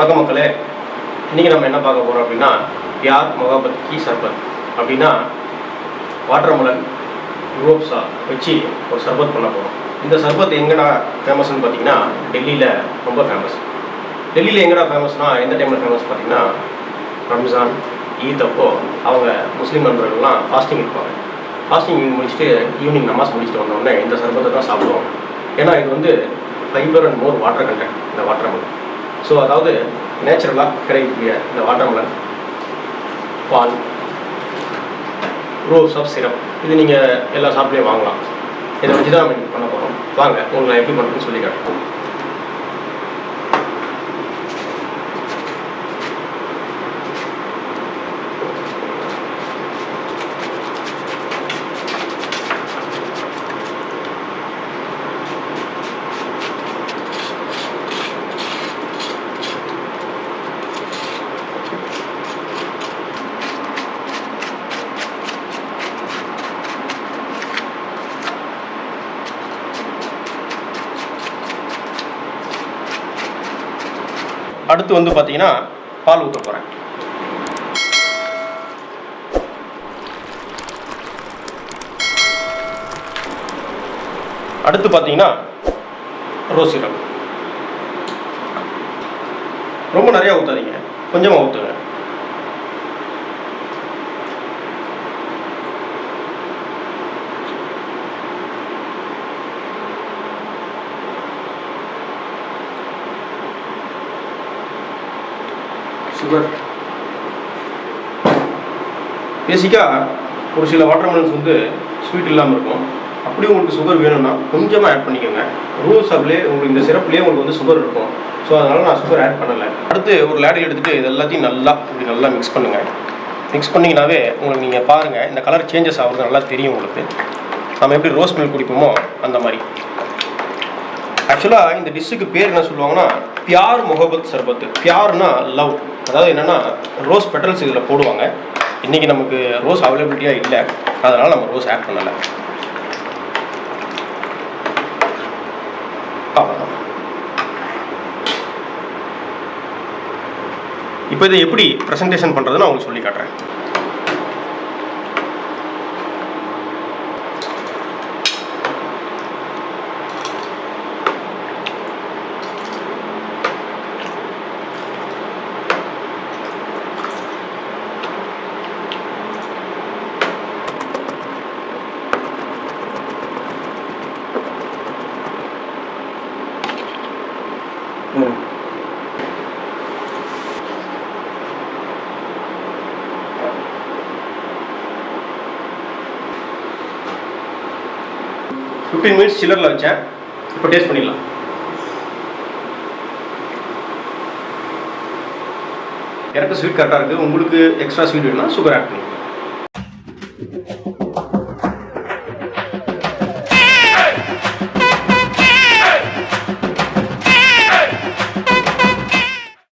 வணக்கம் மக்களே, இன்றைக்கி நம்ம என்ன பார்க்க போகிறோம் அப்படின்னா பியார் மொஹப்பத் கி சர்பத். அப்படின்னா வாட்டர்மெலன் ரோப்ஸா வச்சு ஒரு சர்பத் பண்ண போகிறோம். இந்த சர்பத் எங்கடா ஃபேமஸ்ன்னு பார்த்தீங்கன்னா டெல்லியில் ரொம்ப ஃபேமஸ். டெல்லியில் எங்கடா ஃபேமஸ்னால் எந்த டைமில் ஃபேமஸ் பார்த்தீங்கன்னா ரம்ஜான் ஈத் அப்போ அவங்க முஸ்லீம் நண்பர்கள்லாம் ஃபாஸ்டிங் இருப்பாங்க. ஃபாஸ்டிங் முடிச்சுட்டு ஈவினிங் நமாஸ் முடிச்சுட்டு வந்தோடனே இந்த சர்பத்தை தான் சாப்பிடுவாங்க. ஏன்னா இது வந்து fibre and more water content இந்த வாட்டர்மெலன். ஸோ அதாவது நேச்சுரலாக கிடைக்கக்கூடிய இந்த வாட்டர்மெலன் பால் ரோஸ் ஆஃப் சிரப் இது நீங்கள் எல்லா ஷாப்லேயும் வாங்கலாம். இதை வச்சு தான் நம்ம இன்றைக்கி பண்ண போகிறோம். வாங்க உங்களுக்கு நான் எப்படி பண்ணுறேன்னு சொல்லி காட்டுறேன். அடுத்து வந்து பார்த்தீங்கன்னா பால் ஊற்ற போகிறேன். அடுத்து பார்த்தீங்கன்னா ரோஸ் சிரப். ரொம்ப நிறையா ஊற்றாதீங்க, கொஞ்சமாக ஊற்றுங்க. சுகர் பேசிக்காக ஒரு சில வாட்டர்மெலன்ஸ் வந்து ஸ்வீட் இல்லாமல் இருக்கும். அப்படியே உங்களுக்கு சுகர் வேணும்னா கொஞ்சமாக ஆட் பண்ணிக்கோங்க. ரோஸ் சாப்லேயே உங்களுக்கு இந்த சிரப்லேயே உங்களுக்கு வந்து சுகர் இருக்கும். ஸோ அதனால் நான் சுகர் ஆட் பண்ணலை. அடுத்து ஒரு லேடில் எடுத்துகிட்டு இது எல்லாத்தையும் இப்படி நல்லா மிக்ஸ் பண்ணுங்கள். மிக்ஸ் பண்ணிங்கனாவே உங்களுக்கு நீங்கள் பாருங்கள் இந்த கலர் சேஞ்சஸ் ஆகுறது நல்லா தெரியும் உங்களுக்கு. நம்ம எப்படி ரோஸ் மில்க் குடிப்போமோ அந்த மாதிரி. ஆக்சுவலாக இந்த டிஷ்ஷுக்கு பேர் என்ன சொல்லுவாங்கன்னா பியார் மொஹப்பத் சர்பத். பியார்னா லவ், அதாவது என்னென்னா ரோஸ் பெட்டல்ஸ் இதில் போடுவாங்க. இன்றைக்கி நமக்கு ரோஸ் அவைலபிலிட்டியாக இல்லை, அதனால் நம்ம ரோஸ் ஆட் பண்ணலை. இப்போ இதை எப்படி ப்ரெசன்டேஷன் பண்ணுறதுன்னு நான் உங்களுக்கு சொல்லி காட்டுறேன். ஃபிஃப்டீன் மினிட்ஸ் சில்லரில் வச்சேன். இப்போ டேஸ்ட் பண்ணிடலாம். எனக்கு ஸ்வீட் கரெக்டாக இருக்குது. உங்களுக்கு எக்ஸ்ட்ரா ஸ்வீட் வேணும்னா சுகர் ஆட் பண்ணி.